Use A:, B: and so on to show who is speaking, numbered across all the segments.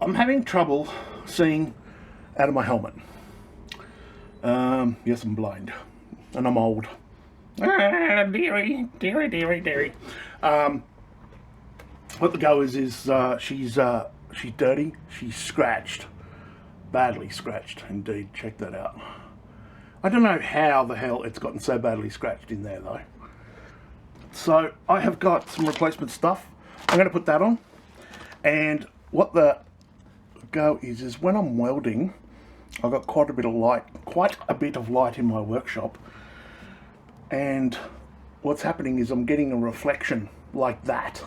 A: I'm having trouble seeing out of my helmet. Yes, I'm blind. And I'm old. Dearie. What the go is she's dirty. She's scratched. Badly scratched, indeed. Check that out. I don't know how the hell it's gotten so badly scratched in there, though. So, I have got some replacement stuff. I'm going to put that on. And what the go is when I'm welding, I've got quite a bit of light in my workshop. And what's happening is I'm getting a reflection like that.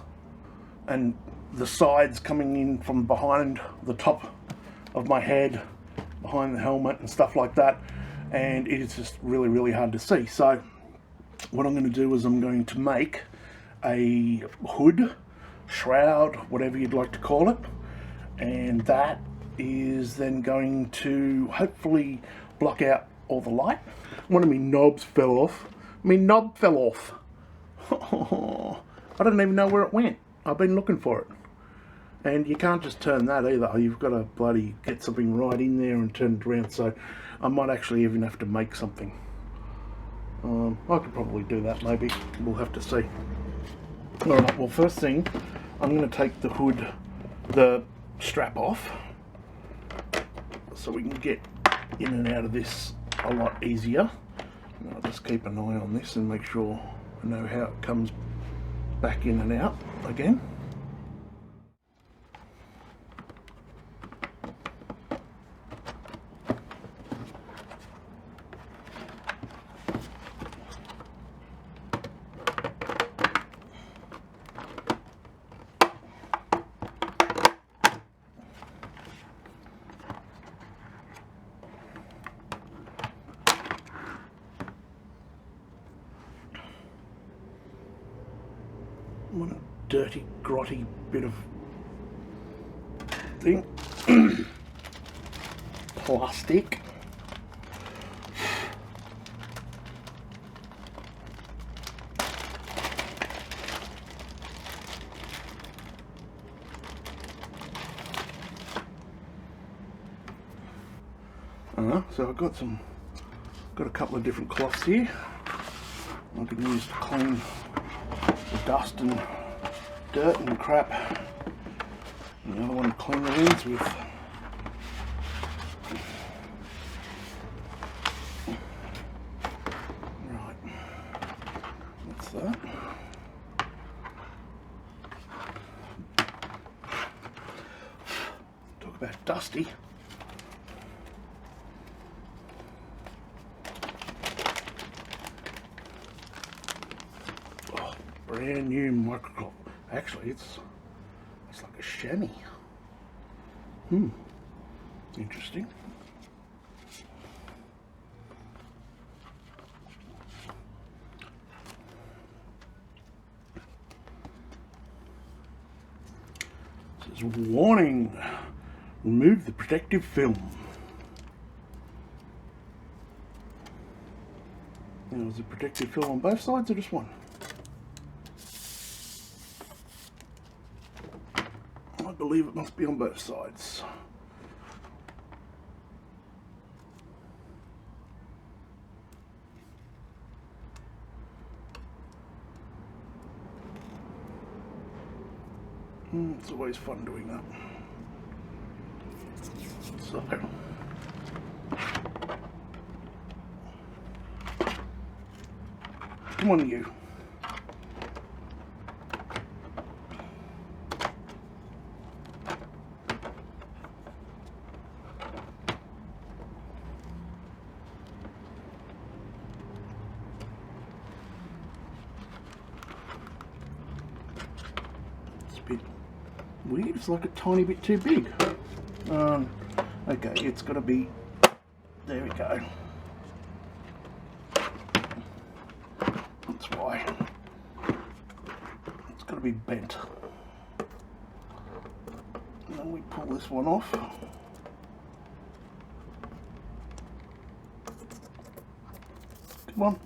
A: And the sides coming in from behind the top of my head, behind the helmet and stuff like that. And it is just really, really hard to see. So what I'm going to do is I'm going to make a hood, shroud, whatever you'd like to call it. And that is then going to hopefully block out all the light. One of my knobs fell off. My knob fell off. I don't even know where it went. I've been looking for it. And you can't just turn that either. You've got to bloody get something right in there and turn it around. So I might actually even have to make something. I could probably do that maybe. We'll have to see. Alright, well first thing, I'm going to take the hood, the strap off. So we can get in and out of this a lot easier. I'll just keep an eye on this and make sure I know how it comes back in and out again. What a dirty, grotty bit of thing. Plastic. So I've got a couple of different cloths here I can use to clean the dust and dirt and crap, and the other one to clean the lens with. Right, that's that. Talk about dusty. Brand new microclip. Actually, it's like a chamois. Interesting. It says, warning, remove the protective film. Now, is the protective film on both sides or just one? I believe it must be on both sides. It's always fun doing that. So, come on, you. Bit weird, it's like a tiny bit too big. Okay, it's got to be, there we go. That's why. It's got to be bent. And then we pull this one off. Come on.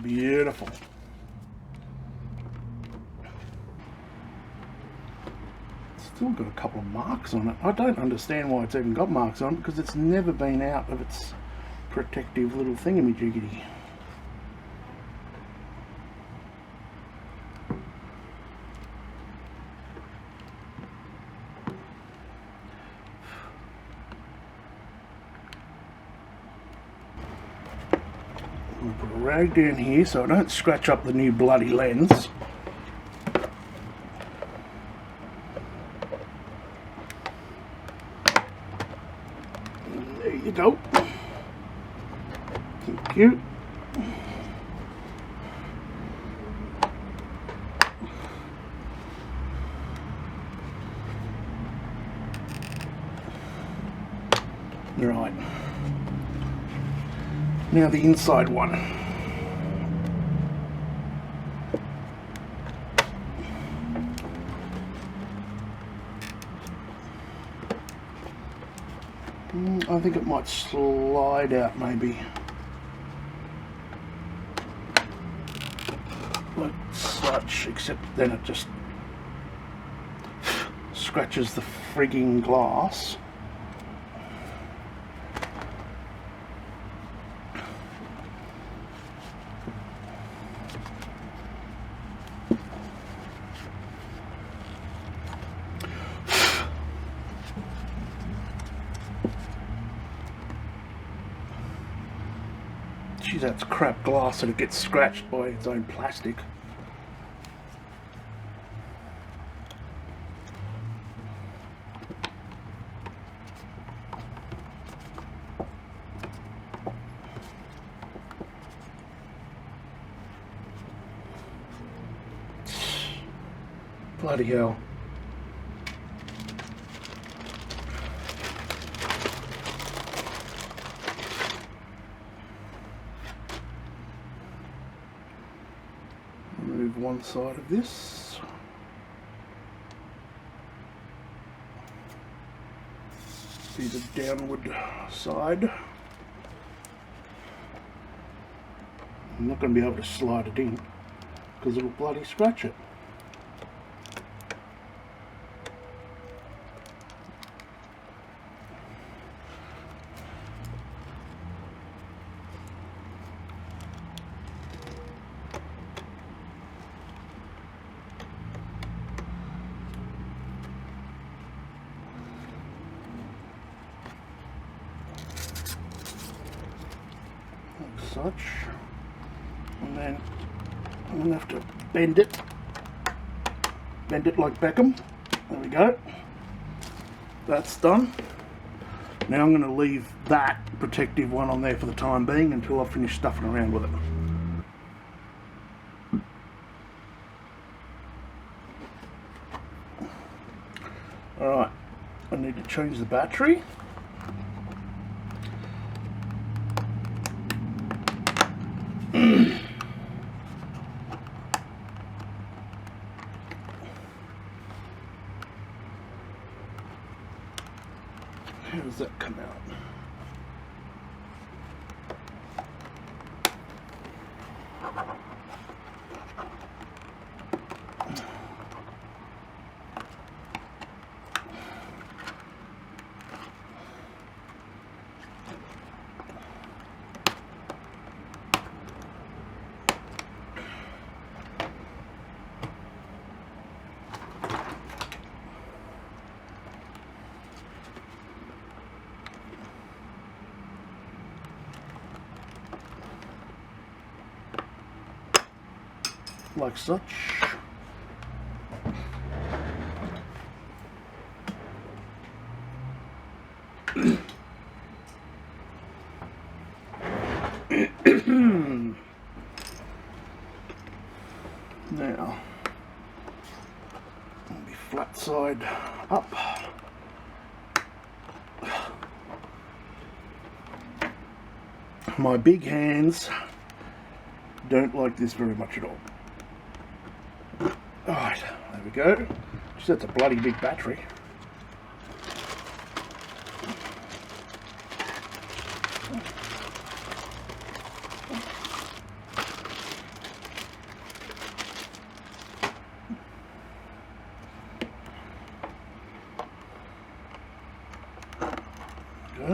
A: Beautiful. Still got a couple of marks on it. I don't understand why it's even got marks on it, because it's never been out of its protective little thingamajiggity. I'll put a rag down here so I don't scratch up the new bloody lens. There you go. Thank you. Right. Now the inside one. I think it might slide out maybe. Like such, except then it just scratches the frigging glass. Geez, that's crap glass and it gets scratched by its own plastic. Bloody hell. Remove one side of this. See the downward side. I'm not going to be able to slide it in because it'll bloody scratch it. Such, and then I'm going to have to bend it like Beckham. There we go, that's done. Now I'm going to leave that protective one on there for the time being until I finish stuffing around with it. Alright, I need to change the battery. How does that come out? Like such. Now, it'll be flat side up. My big hands don't like this very much at all. Alright, there we go. Just that's a bloody big battery.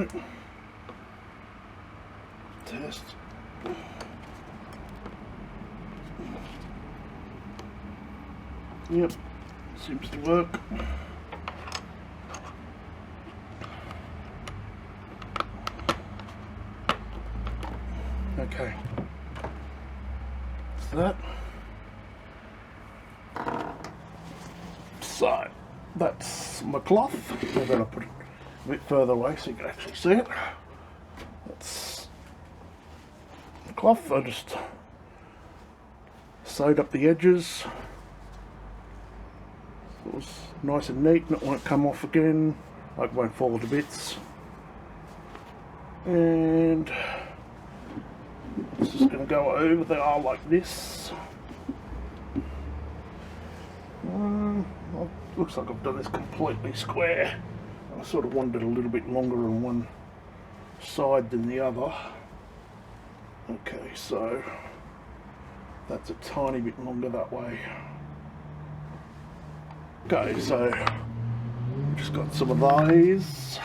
A: go. Test. Yep, seems to work. Okay, that. So that's my cloth. I'm going to put it a bit further away so you can actually see it. That's the cloth. I just sewed up the edges. It was nice and neat and it won't come off again. Like, it won't fall to bits. And it's just going to go over the aisle like this. Looks like I've done this completely square. I sort of wanted it a little bit longer on one side than the other. Okay, so that's a tiny bit longer that way. Okay, so just got some of these.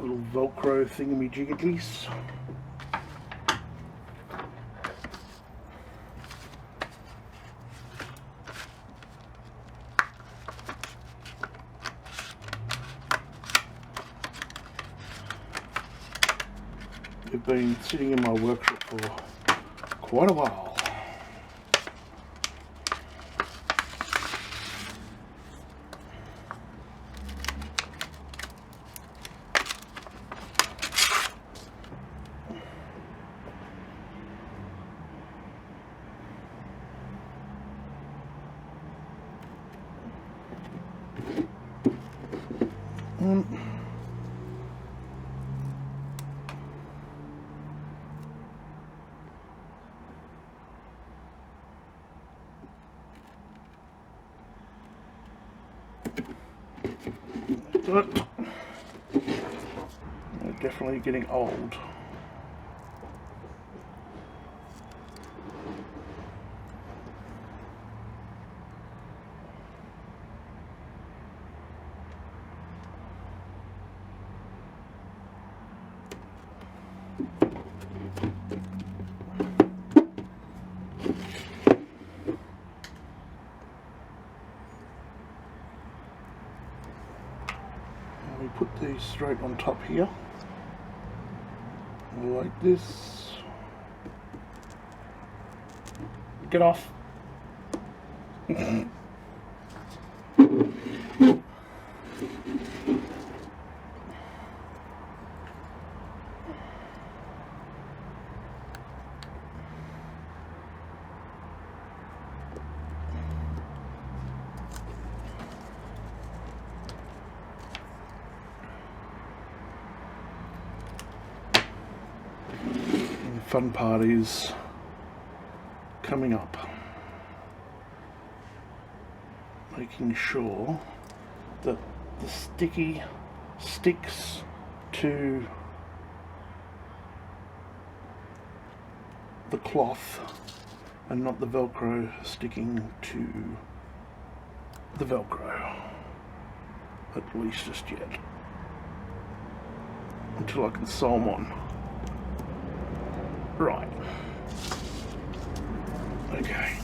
A: Little Velcro thingamajiggies. They've been sitting in my workshop for quite a while. But they're definitely getting old. Put these straight on top here, like this. Get off. Fun part is coming up, making sure that the sticky sticks to the cloth and not the Velcro sticking to the Velcro, at least just yet, until I can sew them on. Right. Okay.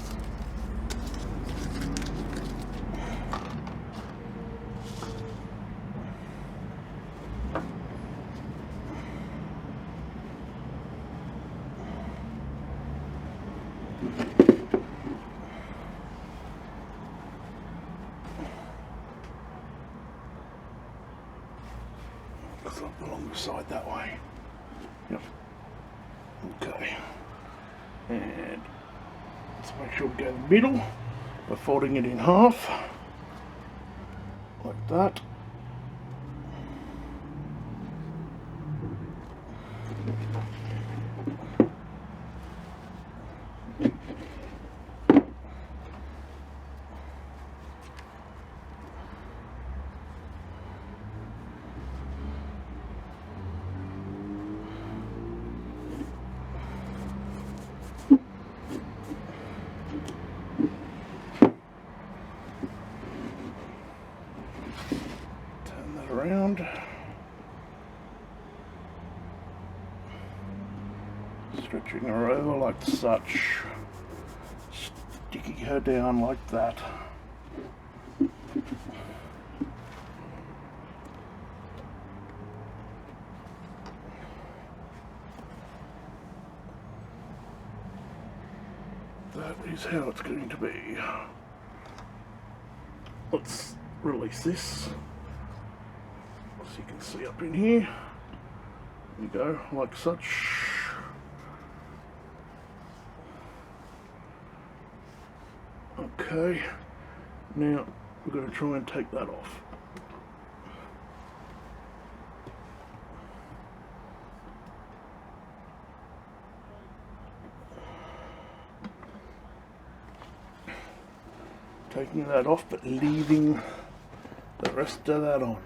A: Looks like the longer side that way. Yep. Okay, and let's make sure we go in the middle by folding it in half, like that. String her over like such. Sticking her down like that. That is how it's going to be. Let's release this. So you can see up in here. There you go, like such. Okay, now we're going to try and take that off. Taking that off, but leaving the rest of that on.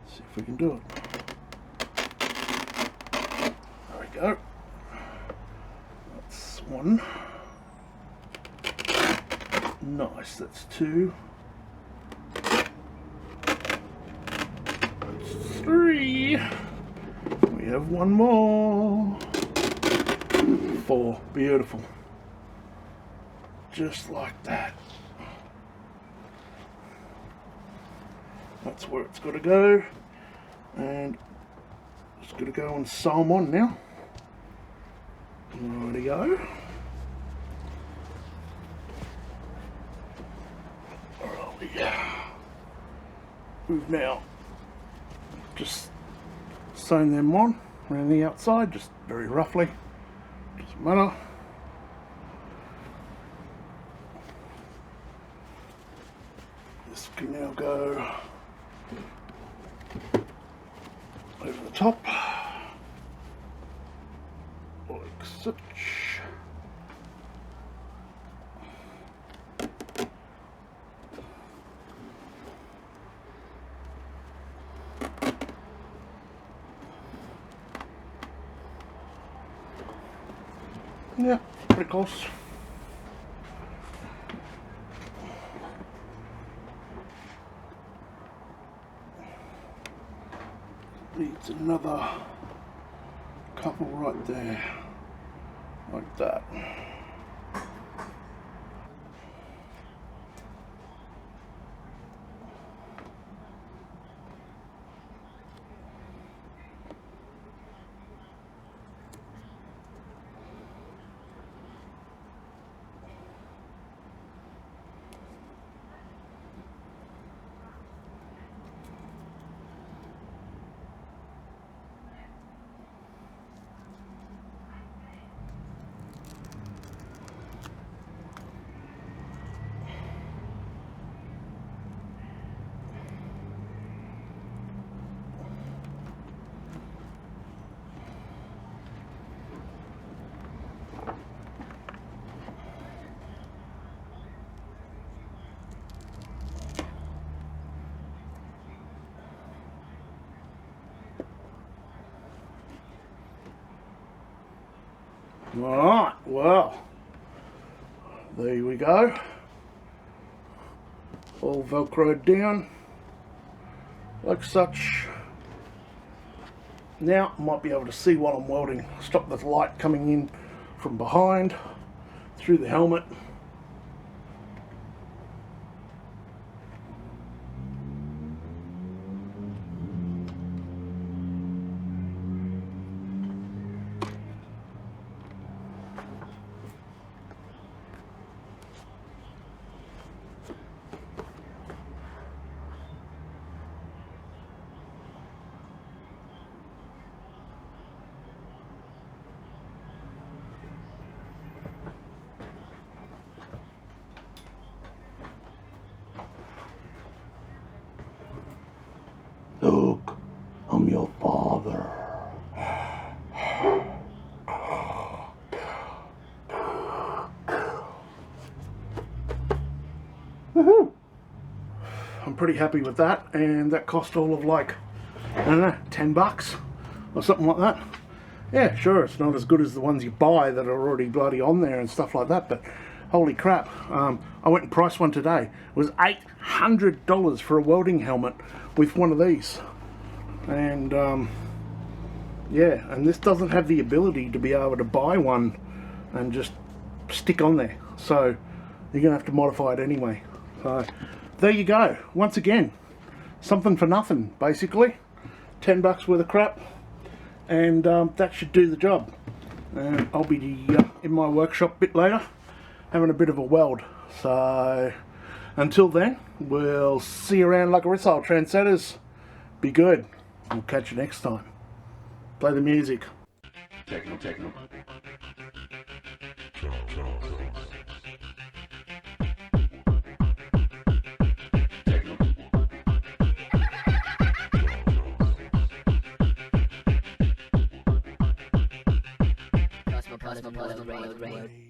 A: Let's see if we can do it. There we go. That's one. Nice, that's two. That's three. We have one more. Four. Beautiful. Just like that. That's where it's got to go, and it's got to go and sew them on now. Righty go. We've now just sewn them on around the outside, just very roughly. Doesn't matter. This can now go over the top, like such. Yeah, pretty close. Needs another couple right there, like that. Alright, well, there we go. All velcroed down, like such. Now I might be able to see while I'm welding. Stop the light coming in from behind, through the helmet. Look, I'm your father. Woohoo! I'm pretty happy with that, and that cost all of like, I don't know, $10 or something like that. Yeah, sure, it's not as good as the ones you buy that are already bloody on there and stuff like that, but holy crap. I went and priced one today. It was $800 for a welding helmet with one of these. And Yeah, and this doesn't have the ability to be able to buy one and just stick on there. So you're going to have to modify it anyway. So there you go. Once again, something for nothing, basically. $10 worth of crap. And that should do the job. And I'll be in my workshop a bit later, having a bit of a weld. So until then, we'll see you around like a Rissole trendsetters. Be good. We'll catch you next time. Play the music.
B: Techno.
C: Cosmo, rail.